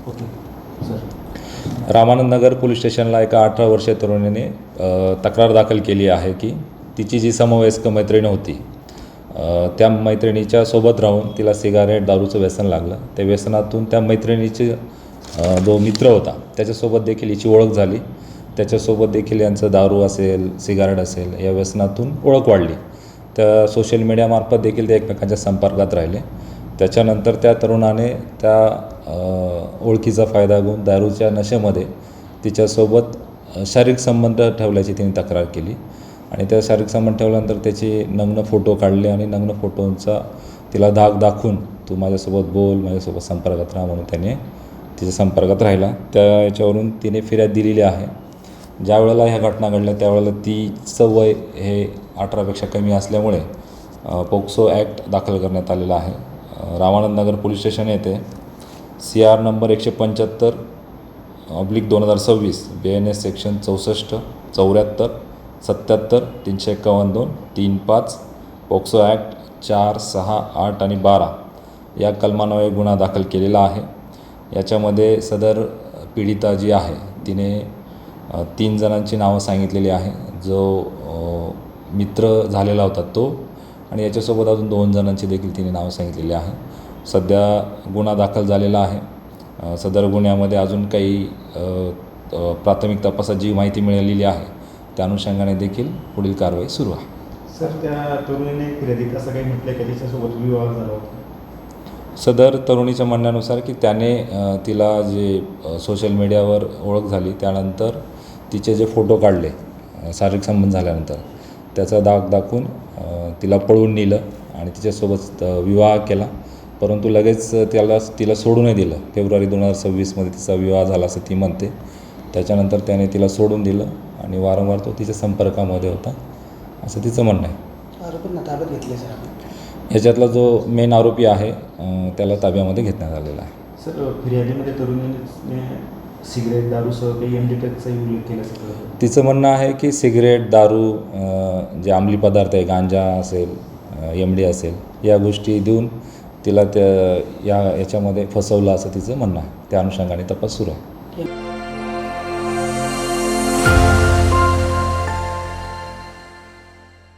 Okay sir. Ramanand Nagar police स्टेशनला एका 18 वर्षीय तरुणीने तक्रार दाखल केली आहे की तिची जी समवयस्क मैत्रीण होती त्या मैत्रिणीच्या सोबत राहून तिला सिगारेट दारूचं व्यसन लागलं. त्या व्यसनातून त्या मैत्रिणीचे जो मित्र होता त्याच्यासोबत देखील हिची ओळख झाली. त्याच्यासोबत देखील यांचं दारू असेल सिगारेट असेल या व्यसनातून ओळख वाढली. त्या सोशल मीडियामार्फत देखील ते एकमेकांच्या संपर्कात राहिले. त्याच्यानंतर त्या तरुणाने त्या ओळखीचा फायदा घेऊन दारूच्या नशेमध्ये तिच्यासोबत शारीरिक संबंध ठेवल्याची तिने तक्रार केली आणि त्या शारीरिक संबंध ठेवल्यानंतर त्याचे नग्न फोटो काढले आणि नग्न फोटोंचा तिला धाक दाखवून तू माझ्यासोबत बोल, माझ्यासोबत संपर्कात राहा म्हणून त्याने तिच्या संपर्कात राहिला. त्या याच्यावरून तिने फिर्याद दिलेली आहे. ज्या वेळेला ह्या घटना घडल्या त्यावेळेला तिचं वय हे 18पेक्षा कमी असल्यामुळे पोक्सो ॲक्ट दाखल करण्यात आलेला आहे. रामानंद नगर पोलीस स्टेशन येथे CR number 175/2026 BNS section 64, 74, 77, 351(2), 35 POCSO act 4, 6, 8 आणि 12 या कलमान्वये गुन्हा दाखल केलेला आहे. याच्यामध्ये सदर पीडिता जी आहे तिने 3 जणांची नावं सांगितलेली आहे. जो मित्र झालेला होता तो आणि याच्यासोबत अजून 2 जणांची देखील तिने नावं सांगितलेली आहे. सध्या गुन्हा दाखल झालेला आहे. सदर गुन्ह्यामध्ये अजून काही प्राथमिक तपासात जी माहिती मिळालेली आहे त्या अनुषंगाने देखील पुढील कारवाई सुरू आहे. सर, त्या तरुणीने फिर्यादीत असं काही म्हटलं की तिच्यासोबत विवाह झाला होता? सदर तरुणीच्या म्हणण्यानुसार की त्याने तिला जे सोशल मीडियावर ओळख झाली त्यानंतर तिचे जे फोटो काढले शारीरिक संबंध झाल्यानंतर त्याचा दाग दाखवून तिला पळवून नेलं आणि तिच्यासोबत विवाह केला. परंतु लगेच तिला सोडूनही दिलं. फेब्रुवारी 2026मध्ये तिचा विवाह झाला असं ती म्हणते. त्याच्यानंतर त्याने तिला सोडून दिलं आणि वारंवार तो तिच्या संपर्कामध्ये होता असं तिचं म्हणणं आहे. आरोपींना ताब्यात घेतले सर आपण? ह्याच्यातला जो मेन आरोपी आहे त्याला ताब्यामध्ये घेण्यात आलेला आहे. सर, फिर्यादीमध्ये तरुणीने सिगरेट दारूसह काही MD ड्रग्सचाही उल्लेख केला सर. तिचं म्हणणं आहे की सिगरेट दारू जे अंमली पदार्थ आहे गांजा असेल MD असेल या गोष्टी देऊन तिला याच्यामध्ये फसवलं असं तिचं म्हणणं आहे. त्या अनुषंगाने तपास सुरू आहे.